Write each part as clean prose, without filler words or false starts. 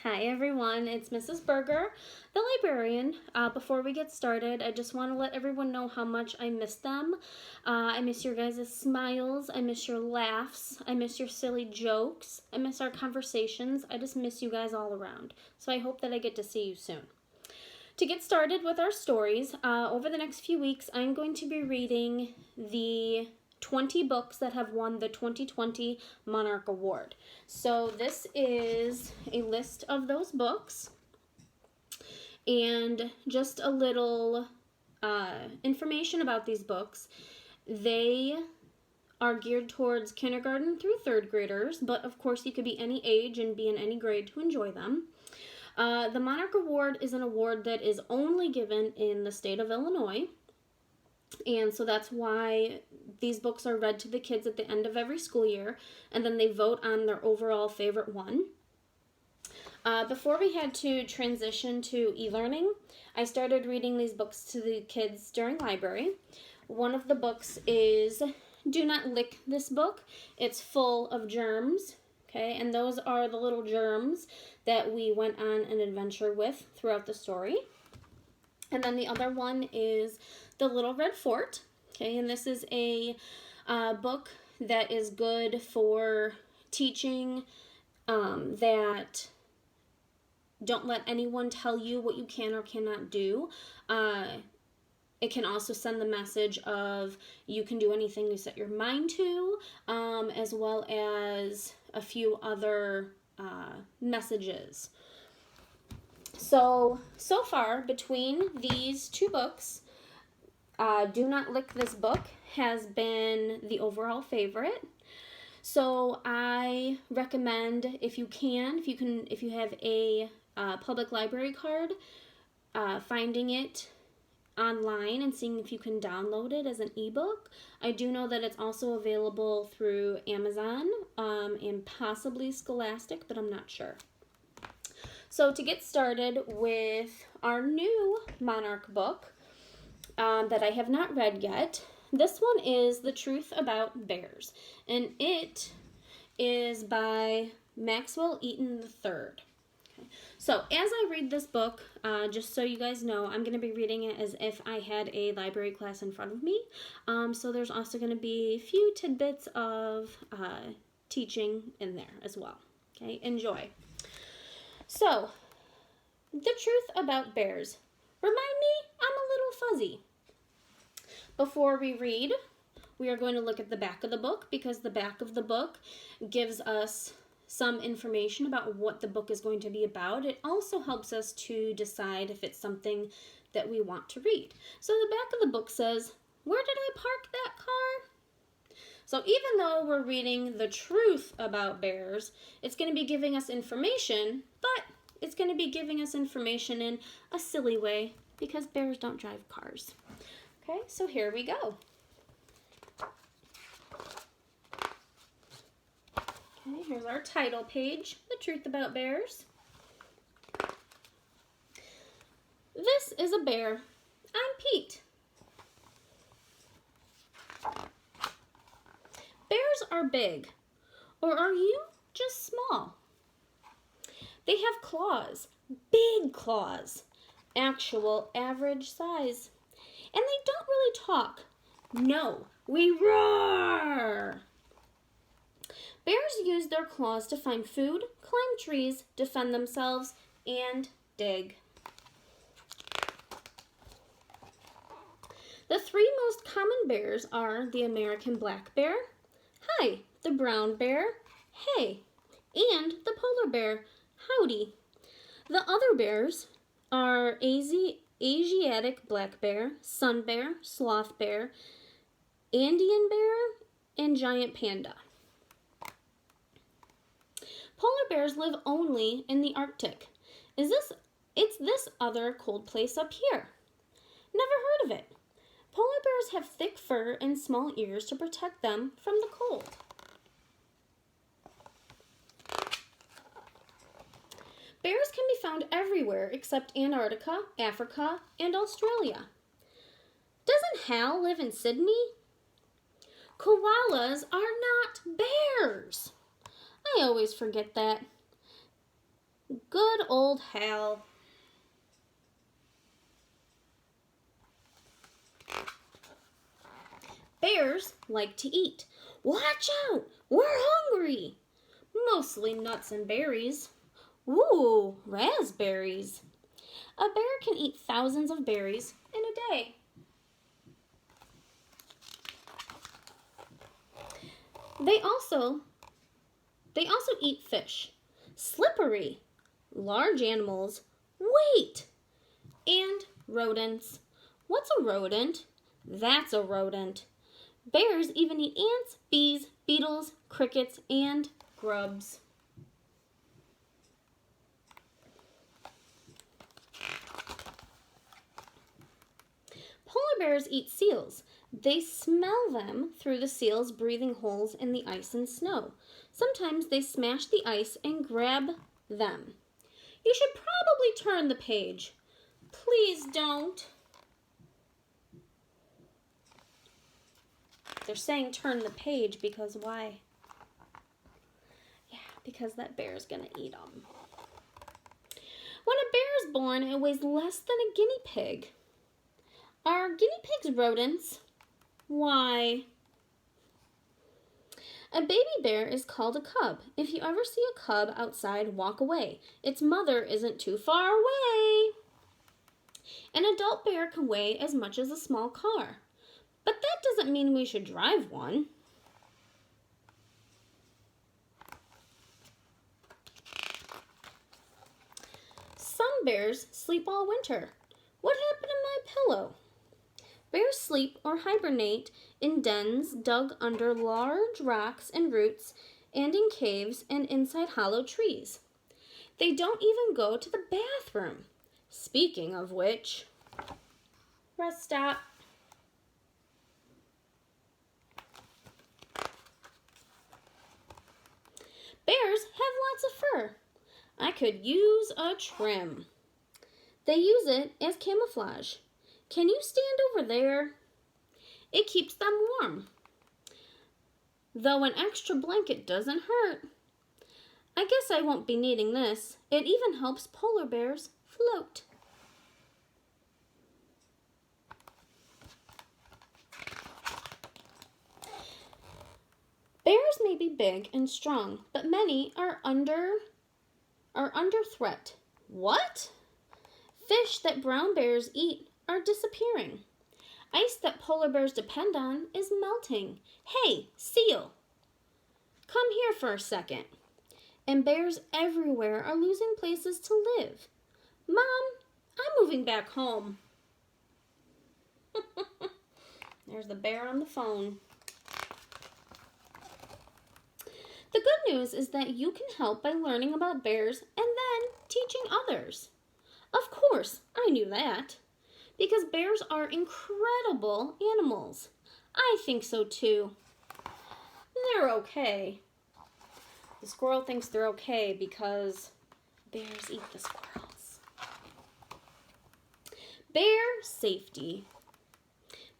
Hi everyone, it's Mrs. Berger, the librarian. Before we get started, I just want to let everyone know how much I miss them. I miss your guys' smiles, I miss your laughs, I miss your silly jokes, I miss our conversations. I just miss you guys all around. So I hope that I get to see you soon. To get started with our stories, over the next few weeks, I'm going to be reading the 20 books that have won the 2020 Monarch Award. So this is a list of those books and just a little information about these books. They are geared towards kindergarten through third graders, but of course you could be any age and be in any grade to enjoy them. The Monarch Award is an award that is only given in the state of Illinois. And so that's why these books are read to the kids at the end of every school year, and then they vote on their overall favorite one. Before we had to transition to e-learning, I started reading these books to the kids during library. One of the books is Do Not Lick This Book. It's full of germs, okay? And those are the little germs that we went on an adventure with throughout the story. And then the other one is The Little Red Fort, okay, and this is a book that is good for teaching that don't let anyone tell you what you can or cannot do. It can also send the message of you can do anything you set your mind to, as well as a few other messages. So far, between these two books, Do Not Lick This Book has been the overall favorite. So I recommend, if you have a public library card, finding it online and seeing if you can download it as an ebook. I do know that it's also available through Amazon and possibly Scholastic, but I'm not sure. So to get started with our new Monarch book that I have not read yet, this one is The Truth About Bears, and it is by Maxwell Eaton III. Okay. So as I read this book, just so you guys know, I'm going to be reading it as if I had a library class in front of me. So there's also going to be a few tidbits of teaching in there as well. Okay, enjoy. So, the truth about bears. Remind me, I'm a little fuzzy. Before we read, we are going to look at the back of the book, because the back of the book gives us some information about what the book is going to be about. It also helps us to decide if it's something that we want to read. So the back of the book says, "Where did I park that car?" So even though we're reading the truth about bears, it's going to be giving us information, but it's going to be giving us information in a silly way because bears don't drive cars. Okay, so here we go. Okay, here's our title page, The Truth About Bears. This is a bear. I'm Pete. Bears are big, or are you just small? They have claws, big claws, actual average size. And they don't really talk. No, we roar. Bears use their claws to find food, climb trees, defend themselves, and dig. The three most common bears are the American black bear, hi, the brown bear, hey, and the polar bear, howdy. The other bears are Asiatic black bear, sun bear, sloth bear, Andean bear, and giant panda. Polar bears live only in the Arctic. It's this other cold place up here. Never heard of it. Polar bears have thick fur and small ears to protect them from the cold. Bears can be found everywhere except Antarctica, Africa, and Australia. Doesn't Hal live in Sydney? Koalas are not bears. I always forget that. Good old Hal. Bears like to eat. Watch out! We're hungry! Mostly nuts and berries. Ooh, raspberries. A bear can eat thousands of berries in a day. They also eat fish. Slippery, large animals, wait, and rodents. What's a rodent? That's a rodent. Bears even eat ants, bees, beetles, crickets, and grubs. Polar bears eat seals. They smell them through the seal's breathing holes in the ice and snow. Sometimes they smash the ice and grab them. You should probably turn the page. Please don't. They're saying turn the page because why? Yeah, because that bear is going to eat them. When a bear is born, it weighs less than a guinea pig. Are guinea pigs rodents? Why? A baby bear is called a cub. If you ever see a cub outside, walk away. Its mother isn't too far away. An adult bear can weigh as much as a small car. But that doesn't mean we should drive one. Some bears sleep all winter. What happened to my pillow? Bears sleep or hibernate in dens dug under large rocks and roots and in caves and inside hollow trees. They don't even go to the bathroom. Speaking of which, rest stop. Bears have lots of fur. I could use a trim. They use it as camouflage. Can you stand over there? It keeps them warm. Though an extra blanket doesn't hurt. I guess I won't be needing this. It even helps polar bears float. Bears may be big and strong, but many are under threat. What? Fish that brown bears eat are disappearing. Ice that polar bears depend on is melting. Hey, seal! Come here for a second. And bears everywhere are losing places to live. Mom, I'm moving back home. There's the bear on the phone. The good news is that you can help by learning about bears and then teaching others. Of course, I knew that. Because bears are incredible animals. I think so too. They're okay. The squirrel thinks they're okay because bears eat the squirrels. Bear safety.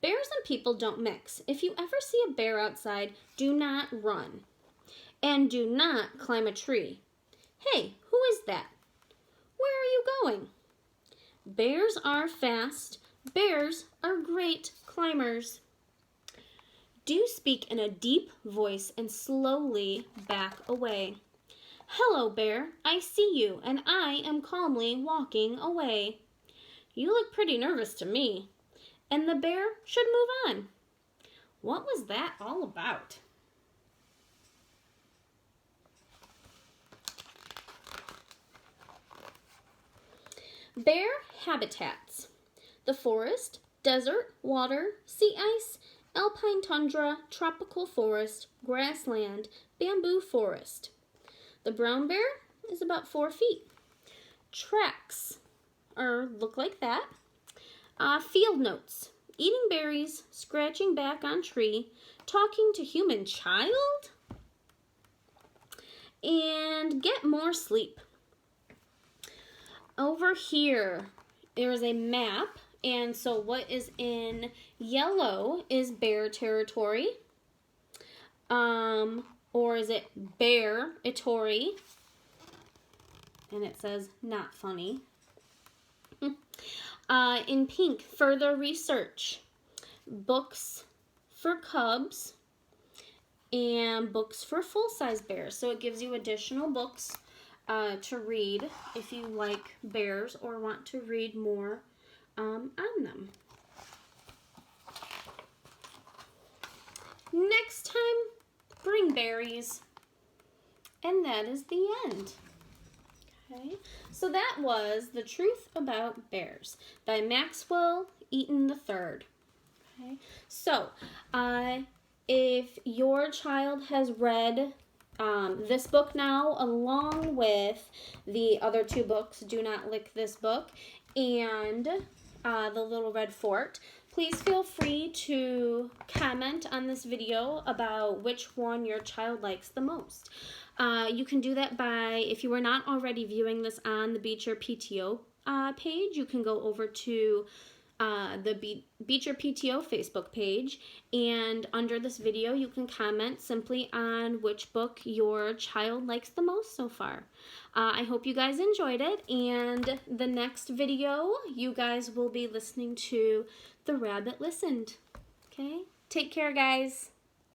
Bears and people don't mix. If you ever see a bear outside, do not run. And do not climb a tree. Hey, who is that? Where are you going? Bears are fast. Bears are great climbers. Do speak in a deep voice and slowly back away. Hello, bear. I see you, and I am calmly walking away. You look pretty nervous to me. And the bear should move on. What was that all about? Bear habitats. The forest, desert, water, sea ice, alpine tundra, tropical forest, grassland, bamboo forest. The brown bear is about 4 feet. Tracks look like that. Field notes. Eating berries, scratching back on tree, talking to human child, and get more sleep. Over here, there is a map, and so what is in yellow is bear territory, or is it bear-itory? and it says not funny. In pink, further research, books for cubs, and books for full-size bears. So it gives you additional books to read if you like bears or want to read more on them. Next time, bring berries. And that is the end. Okay, so that was The Truth About Bears by Maxwell Eaton III. Okay, so if your child has read this book now, along with the other two books, Do Not Lick This Book and The Little Red Fort, please feel free to comment on this video about which one your child likes the most. You can do that by, if you are not already viewing this on the Beecher PTO page, you can go over to the Beecher PTO Facebook page, and under this video you can comment simply on which book your child likes the most so far. I hope you guys enjoyed it, and the next video you guys will be listening to The Rabbit Listened. Okay, take care guys.